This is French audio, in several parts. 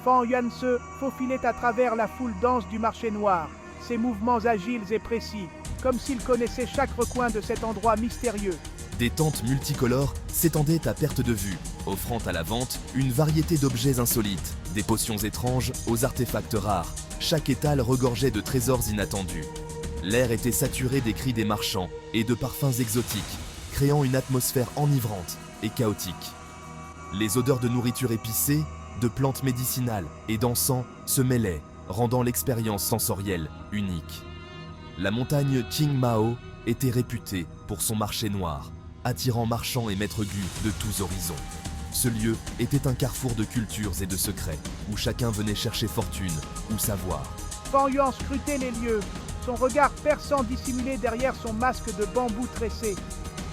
Fang Yuan se faufilait à travers la foule dense du marché noir, ses mouvements agiles et précis, comme s'il connaissait chaque recoin de cet endroit mystérieux. Des tentes multicolores s'étendaient à perte de vue, offrant à la vente une variété d'objets insolites, des potions étranges aux artefacts rares. Chaque étal regorgeait de trésors inattendus. L'air était saturé des cris des marchands et de parfums exotiques, créant une atmosphère enivrante et chaotique. Les odeurs de nourriture épicée, de plantes médicinales et d'encens se mêlaient, rendant l'expérience sensorielle unique. La montagne Qingmao était réputée pour son marché noir, attirant marchands et maîtres gu de tous horizons. Ce lieu était un carrefour de cultures et de secrets, où chacun venait chercher fortune ou savoir. Fang Yuan scrutait les lieux, son regard perçant dissimulé derrière son masque de bambou tressé.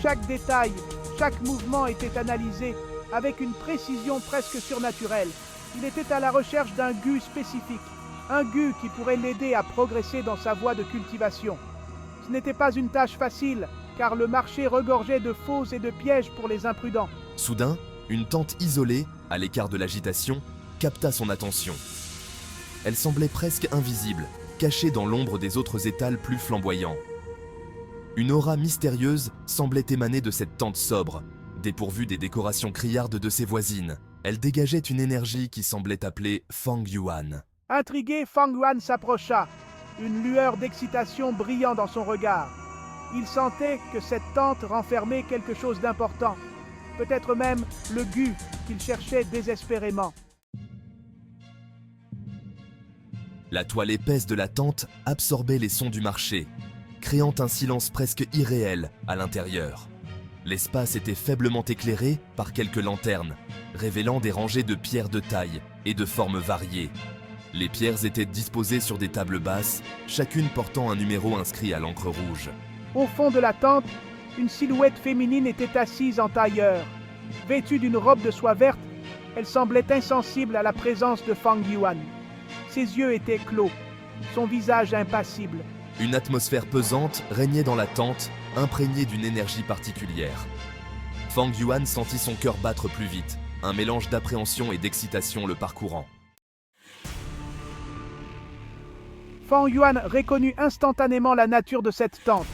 Chaque détail, chaque mouvement était analysé avec une précision presque surnaturelle. Il était à la recherche d'un gu spécifique, un gu qui pourrait l'aider à progresser dans sa voie de cultivation. Ce n'était pas une tâche facile, car le marché regorgeait de faux et de pièges pour les imprudents. Soudain, une tente isolée, à l'écart de l'agitation, capta son attention. Elle semblait presque invisible, cachée dans l'ombre des autres étals plus flamboyants. Une aura mystérieuse semblait émaner de cette tente sobre, dépourvue des décorations criardes de ses voisines. Elle dégageait une énergie qui semblait appeler Fang Yuan. Intrigué, Fang Yuan s'approcha, une lueur d'excitation brillant dans son regard. Il sentait que cette tente renfermait quelque chose d'important, peut-être même le gu qu'il cherchait désespérément. La toile épaisse de la tente absorbait les sons du marché, créant un silence presque irréel à l'intérieur. L'espace était faiblement éclairé par quelques lanternes, révélant des rangées de pierres de taille et de formes variées. Les pierres étaient disposées sur des tables basses, chacune portant un numéro inscrit à l'encre rouge. Au fond de la tente, une silhouette féminine était assise en tailleur. Vêtue d'une robe de soie verte, elle semblait insensible à la présence de Fang Yuan. Ses yeux étaient clos, son visage impassible. Une atmosphère pesante régnait dans la tente, imprégnée d'une énergie particulière. Fang Yuan sentit son cœur battre plus vite, un mélange d'appréhension et d'excitation le parcourant. Fang Yuan reconnut instantanément la nature de cette tente.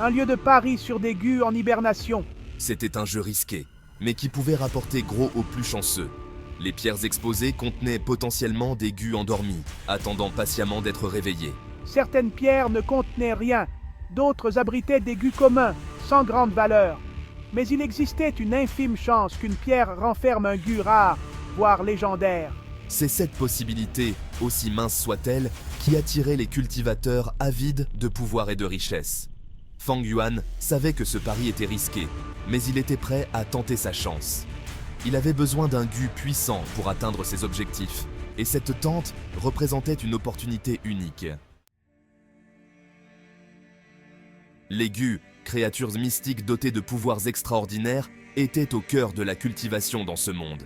Un lieu de pari sur des gus en hibernation. C'était un jeu risqué, mais qui pouvait rapporter gros aux plus chanceux. Les pierres exposées contenaient potentiellement des gus endormis, attendant patiemment d'être réveillés. Certaines pierres ne contenaient rien, d'autres abritaient des gus communs, sans grande valeur. Mais il existait une infime chance qu'une pierre renferme un gu rare, voire légendaire. C'est cette possibilité, aussi mince soit-elle, qui attirait les cultivateurs avides de pouvoir et de richesse. Fang Yuan savait que ce pari était risqué, mais il était prêt à tenter sa chance. Il avait besoin d'un gu puissant pour atteindre ses objectifs, et cette tente représentait une opportunité unique. Les gus, créatures mystiques dotées de pouvoirs extraordinaires, étaient au cœur de la cultivation dans ce monde.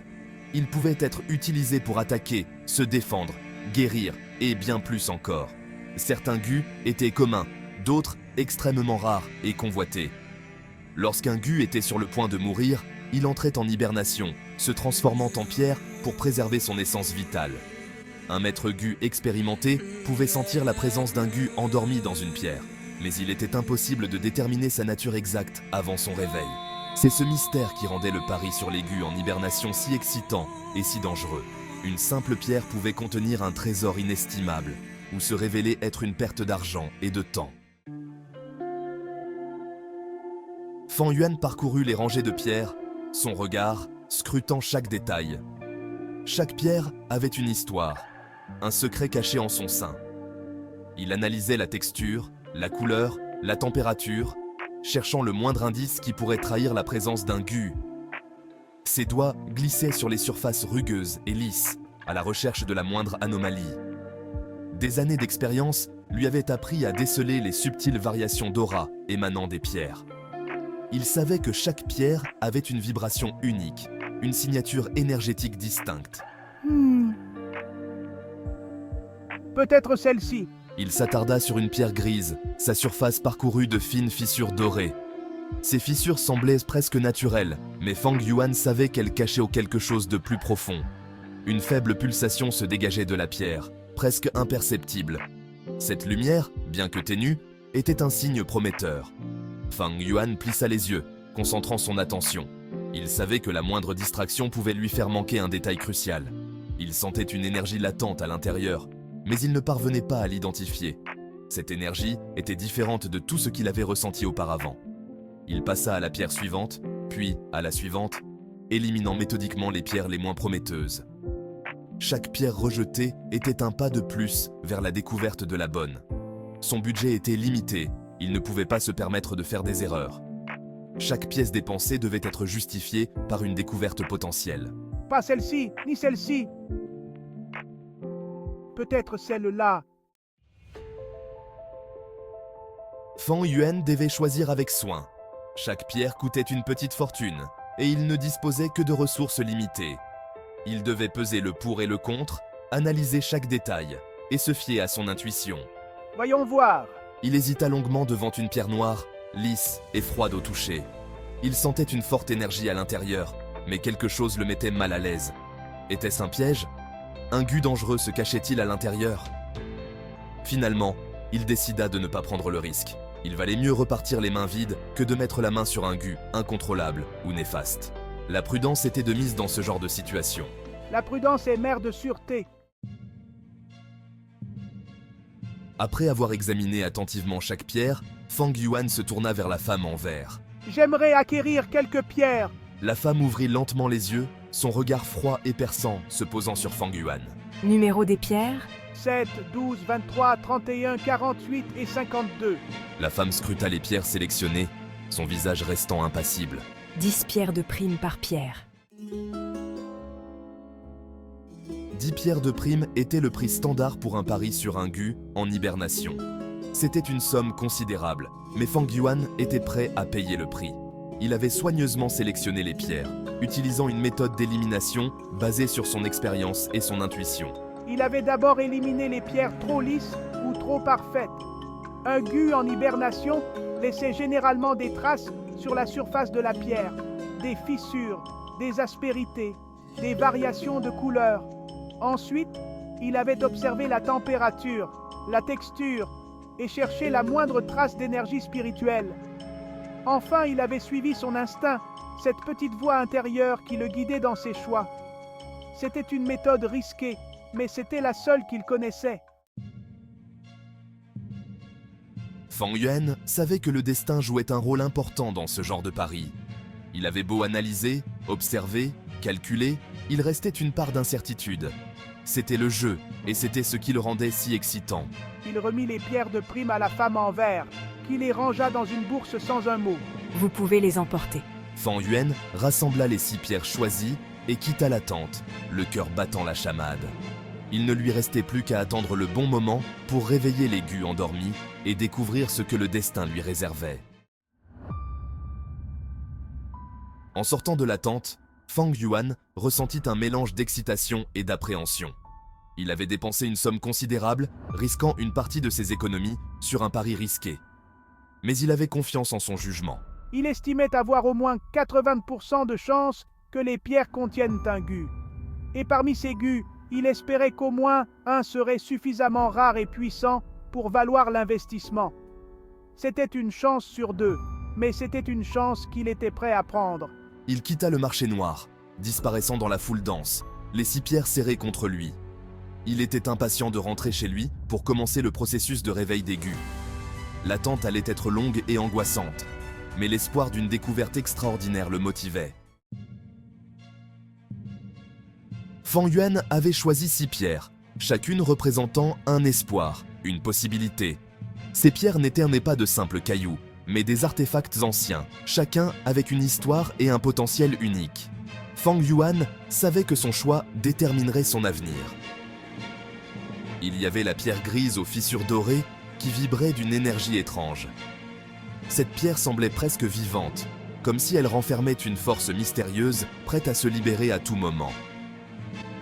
Ils pouvaient être utilisés pour attaquer, se défendre, guérir et bien plus encore. Certains gus étaient communs, d'autres extrêmement rares et convoités. Lorsqu'un gu était sur le point de mourir, il entrait en hibernation, se transformant en pierre pour préserver son essence vitale. Un maître gu expérimenté pouvait sentir la présence d'un gu endormi dans une pierre, mais il était impossible de déterminer sa nature exacte avant son réveil. C'est ce mystère qui rendait le pari sur les gus en hibernation si excitant et si dangereux. Une simple pierre pouvait contenir un trésor inestimable, ou se révéler être une perte d'argent et de temps. Fang Yuan parcourut les rangées de pierres, son regard scrutant chaque détail. Chaque pierre avait une histoire, un secret caché en son sein. Il analysait la texture, la couleur, la température, cherchant le moindre indice qui pourrait trahir la présence d'un gu. Ses doigts glissaient sur les surfaces rugueuses et lisses, à la recherche de la moindre anomalie. Des années d'expérience lui avaient appris à déceler les subtiles variations d'aura émanant des pierres. Il savait que chaque pierre avait une vibration unique, une signature énergétique distincte. Peut-être celle-ci. Il s'attarda sur une pierre grise, sa surface parcourue de fines fissures dorées. Ces fissures semblaient presque naturelles, mais Fang Yuan savait qu'elles cachaient quelque chose de plus profond. Une faible pulsation se dégageait de la pierre, presque imperceptible. Cette lumière, bien que ténue, était un signe prometteur. Fang Yuan plissa les yeux, concentrant son attention. Il savait que la moindre distraction pouvait lui faire manquer un détail crucial. Il sentait une énergie latente à l'intérieur, mais il ne parvenait pas à l'identifier. Cette énergie était différente de tout ce qu'il avait ressenti auparavant. Il passa à la pierre suivante, puis à la suivante, éliminant méthodiquement les pierres les moins prometteuses. Chaque pierre rejetée était un pas de plus vers la découverte de la bonne. Son budget était limité, il ne pouvait pas se permettre de faire des erreurs. Chaque pièce dépensée devait être justifiée par une découverte potentielle. Pas celle-ci, ni celle-ci. Peut-être celle-là. Fang Yuan devait choisir avec soin. Chaque pierre coûtait une petite fortune, et il ne disposait que de ressources limitées. Il devait peser le pour et le contre, analyser chaque détail, et se fier à son intuition. Voyons voir. Il hésita longuement devant une pierre noire, lisse et froide au toucher. Il sentait une forte énergie à l'intérieur, mais quelque chose le mettait mal à l'aise. Était-ce un piège? Un gu dangereux se cachait-il à l'intérieur? Finalement, il décida de ne pas prendre le risque. Il valait mieux repartir les mains vides que de mettre la main sur un gu incontrôlable ou néfaste. La prudence était de mise dans ce genre de situation. La prudence est mère de sûreté. Après avoir examiné attentivement chaque pierre, Fang Yuan se tourna vers la femme en vert. J'aimerais acquérir quelques pierres. La femme ouvrit lentement les yeux, son regard froid et perçant se posant sur Fang Yuan. Numéro des pierres? 7, 12, 23, 31, 48 et 52. La femme scruta les pierres sélectionnées, son visage restant impassible. 10 pierres de prime par pierre. 10 pierres de prime était le prix standard pour un pari sur un gu en hibernation. C'était une somme considérable, mais Fang Yuan était prêt à payer le prix. Il avait soigneusement sélectionné les pierres, utilisant une méthode d'élimination basée sur son expérience et son intuition. Il avait d'abord éliminé les pierres trop lisses ou trop parfaites. Un gu en hibernation laissait généralement des traces sur la surface de la pierre, des fissures, des aspérités, des variations de couleur. Ensuite, il avait observé la température, la texture et cherché la moindre trace d'énergie spirituelle. Enfin, il avait suivi son instinct, cette petite voix intérieure qui le guidait dans ses choix. C'était une méthode risquée, mais c'était la seule qu'il connaissait. Fang Yuan savait que le destin jouait un rôle important dans ce genre de pari. Il avait beau analyser, observer, calculer, il restait une part d'incertitude. C'était le jeu, et c'était ce qui le rendait si excitant. Il remit les pierres de prime à la femme en vert, qui les rangea dans une bourse sans un mot. Vous pouvez les emporter. Fang Yuan rassembla les 6 pierres choisies et quitta la tente, le cœur battant la chamade. Il ne lui restait plus qu'à attendre le bon moment pour réveiller les gus endormis et découvrir ce que le destin lui réservait. En sortant de la tente, Fang Yuan ressentit un mélange d'excitation et d'appréhension. Il avait dépensé une somme considérable, risquant une partie de ses économies sur un pari risqué. Mais il avait confiance en son jugement. Il estimait avoir au moins 80% de chances que les pierres contiennent un gu. Et parmi ces gus, il espérait qu'au moins un serait suffisamment rare et puissant pour valoir l'investissement. C'était une chance sur 2, mais c'était une chance qu'il était prêt à prendre. Il quitta le marché noir, disparaissant dans la foule dense, les 6 pierres serrées contre lui. Il était impatient de rentrer chez lui pour commencer le processus de réveil des gus. L'attente allait être longue et angoissante, mais l'espoir d'une découverte extraordinaire le motivait. Fang Yuan avait choisi 6 pierres, chacune représentant un espoir, une possibilité. Ces pierres n'étaient pas de simples cailloux, mais des artefacts anciens, chacun avec une histoire et un potentiel unique. Fang Yuan savait que son choix déterminerait son avenir. Il y avait la pierre grise aux fissures dorées qui vibrait d'une énergie étrange. Cette pierre semblait presque vivante, comme si elle renfermait une force mystérieuse prête à se libérer à tout moment.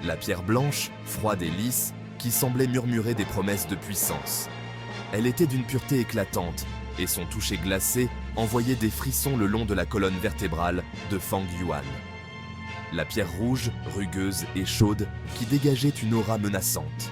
La pierre blanche, froide et lisse, qui semblait murmurer des promesses de puissance. Elle était d'une pureté éclatante, et son toucher glacé envoyait des frissons le long de la colonne vertébrale de Fang Yuan. la pierre rouge, rugueuse et chaude, qui dégageait une aura menaçante.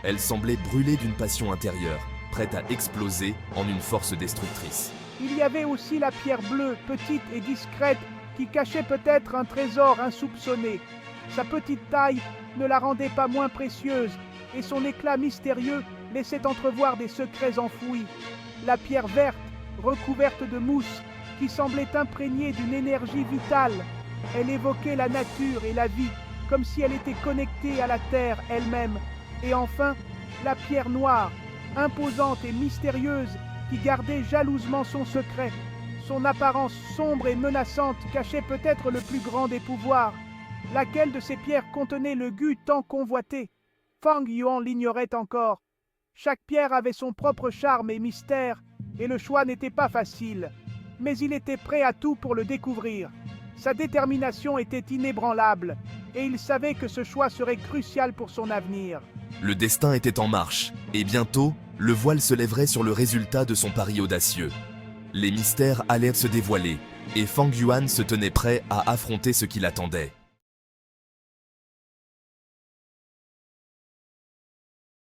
Elle semblait brûler d'une passion intérieure, prête à exploser en une force destructrice. Il y avait aussi la pierre bleue, petite et discrète, qui cachait peut-être un trésor insoupçonné. Sa petite taille ne la rendait pas moins précieuse, et son éclat mystérieux laissait entrevoir des secrets enfouis. La pierre verte, recouverte de mousse, qui semblait imprégnée d'une énergie vitale. Elle évoquait la nature et la vie, comme si elle était connectée à la terre elle-même. Et enfin, la pierre noire, imposante et mystérieuse, qui gardait jalousement son secret. Son apparence sombre et menaçante cachait peut-être le plus grand des pouvoirs. Laquelle de ces pierres contenait le gu tant convoité? Fang Yuan l'ignorait encore. Chaque pierre avait son propre charme et mystère, et le choix n'était pas facile. Mais il était prêt à tout pour le découvrir. Sa détermination était inébranlable, et il savait que ce choix serait crucial pour son avenir. Le destin était en marche, et bientôt, le voile se lèverait sur le résultat de son pari audacieux. Les mystères allaient se dévoiler, et Fang Yuan se tenait prêt à affronter ce qui l'attendait.